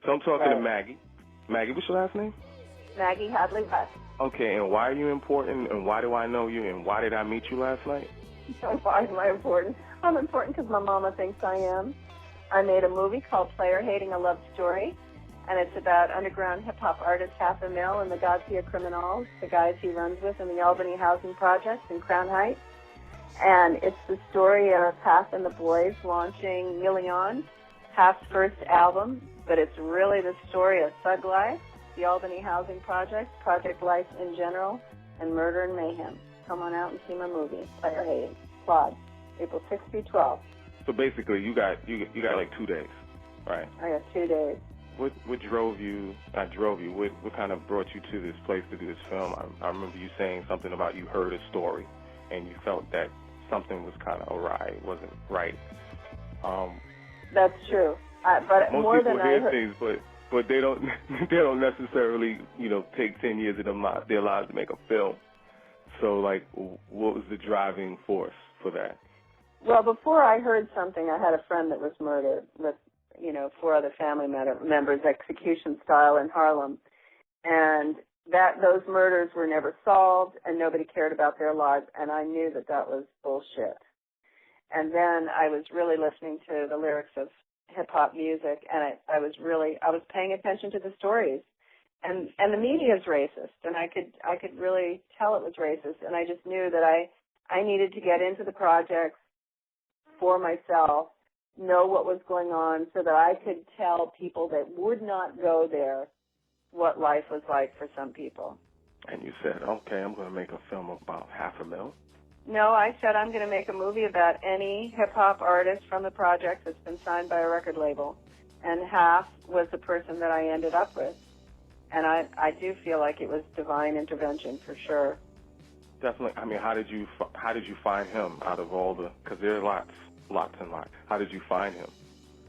So I'm talking to Maggie. Maggie, what's your last name? Maggie Hadleigh-West. Okay, and why are you important, and why do I know you, and why did I meet you last night? Why am I important? I'm important because my mama thinks I am. I made a movie called Player Hating a Love Story, and it's about underground hip-hop artist Half a Mill and the Garcia Criminals, the guys he runs with in the Albany Housing Project in Crown Heights. And it's the story of Half and the Boys launching Million, Half's first album, but it's really the story of thug life, the Albany Housing Project, project life in general, and murder and mayhem. Come on out and see my movie, Player Hating. Plod, April 6th through 12th. So basically, you got like 2 days, right? I got 2 days. What drove you? What kind of brought you to this place to do this film? I remember you saying something about you heard a story, and you felt that something was kind of awry, wasn't right. That's true. But most more people than hear I things, but they don't necessarily take 10 years of their lives to make a film. So like, what was the driving force for that? Well, before I heard something, I had a friend that was murdered with 4 other family members, execution style in Harlem, and those murders were never solved, and nobody cared about their lives, and I knew that was bullshit. And then I was really listening to the lyrics of hip-hop music, and I was paying attention to the stories. And the media is racist, and I could really tell it was racist, and I just knew that I needed to get into the projects for myself, know what was going on, so that I could tell people that would not go there what life was like for some people. And you said, okay, I'm going to make a film about Half a Mill. No, I said I'm going to make a movie about any hip-hop artist from the project that's been signed by a record label. And Half was the person that I ended up with. And I do feel like it was divine intervention for sure. Definitely. I mean, how did you find him out of all because there are lots and lots. How did you find him?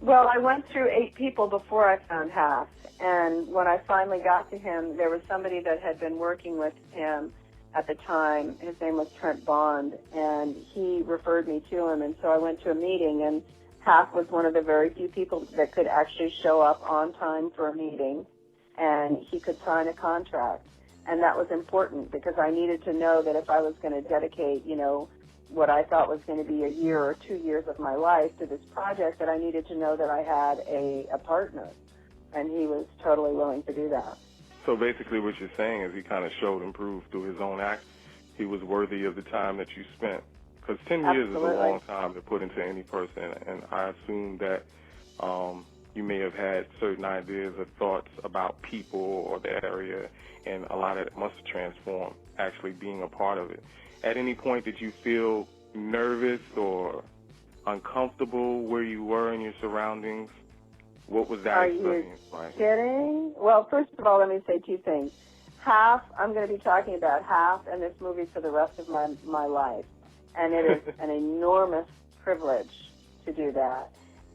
Well, I went through 8 people before I found Half. And when I finally got to him, there was somebody that had been working with him at the time. His name was Trent Bond, and he referred me to him. And so I went to a meeting, and Half was one of the very few people that could actually show up on time for a meeting, and he could sign a contract. And that was important because I needed to know that if I was going to dedicate, what I thought was going to be a year or 2 years of my life to this project, that I needed to know that I had a partner. And he was totally willing to do that. So basically what you're saying is he kind of showed and proved through his own act he was worthy of the time that you spent. Because 10 years is a long time to put into any person, and I assume that you may have had certain ideas or thoughts about people or the area, and a lot of it must have transformed actually being a part of it. At any point did you feel nervous or uncomfortable where you were in your surroundings? What was that experience like? Are you kidding? Well, first of all, let me say 2 things. Half, I'm going to be talking about Half and this movie for the rest of my life. And it is an enormous privilege to do that.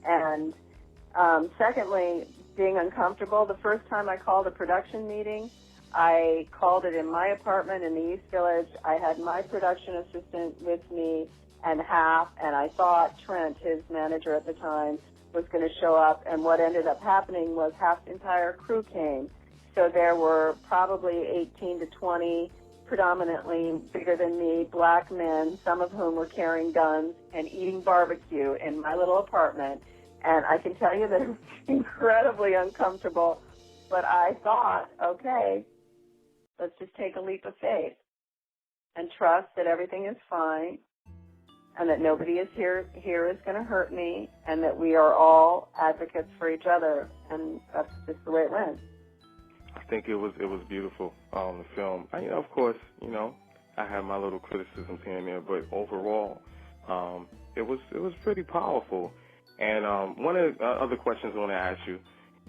And secondly, being uncomfortable. The first time I called a production meeting, I called it in my apartment in the East Village. I had my production assistant with me and Half, and I thought Trent, his manager at the time, was going to show up, and what ended up happening was Half's entire crew came. So there were probably 18 to 20, predominantly bigger than me, black men, some of whom were carrying guns and eating barbecue in my little apartment. And I can tell you that it was incredibly uncomfortable, but I thought, okay, let's just take a leap of faith and trust that everything is fine, and that nobody is here is going to hurt me, and that we are all advocates for each other, and that's just the way it went. I think it was beautiful, the film. Of course, I have my little criticisms here and there, but overall, it was pretty powerful. And one of the other questions I want to ask you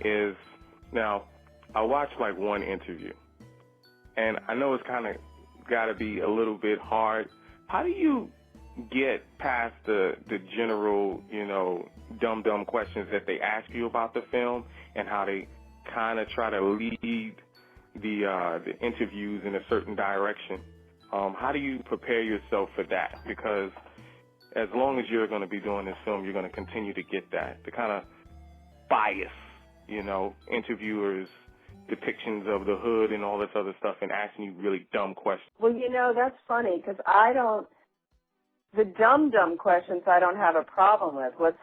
is, now, I watched like one interview, and I know it's kind of got to be a little bit hard. How do you get past the general, dumb questions that they ask you about the film, and how they kind of try to lead the interviews in a certain direction? How do you prepare yourself for that? Because as long as you're going to be doing this film, you're going to continue to get the kind of bias interviewers' depictions of the hood and all this other stuff and asking you really dumb questions? Well, that's funny because the dumb questions I don't have a problem with. Let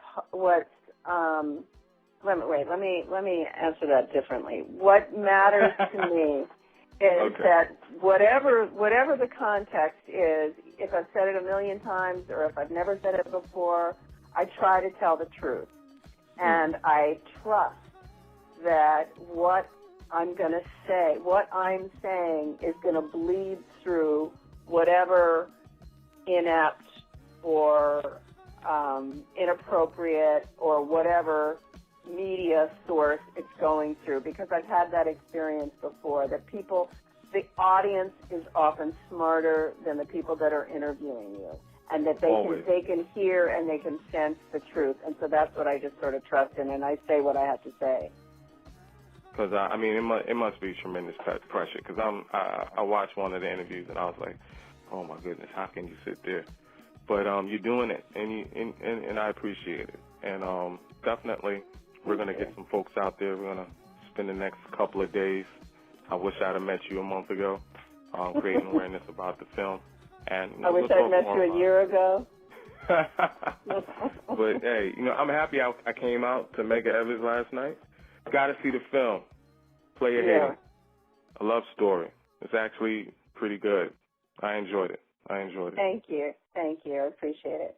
me answer that differently. What matters to me is that whatever the context is, if I've said it a million times or if I've never said it before, I try to tell the truth. And I trust that what I'm going to say, what I'm saying is going to bleed through whatever inept or inappropriate or whatever media source it's going through, because I've had that experience before, that the audience is often smarter than the people that are interviewing you, and that they can hear and they can sense the truth. And so that's what I just sort of trust in, and I say what I have to say. Because, it must be tremendous pressure, because I watched one of the interviews and I was like, oh my goodness, how can you sit there? But you're doing it, and I appreciate it. And definitely we're going to get some folks out there. We're going to spend the next couple of days. I wish I'd have met you a month ago, creating awareness about the film. And I wish I'd met you a year ago. But, hey, I'm happy I came out to Medgar Evers last night. Got to see the film, Play Ahead. A love story. It's actually pretty good. I enjoyed it. Thank you. I appreciate it.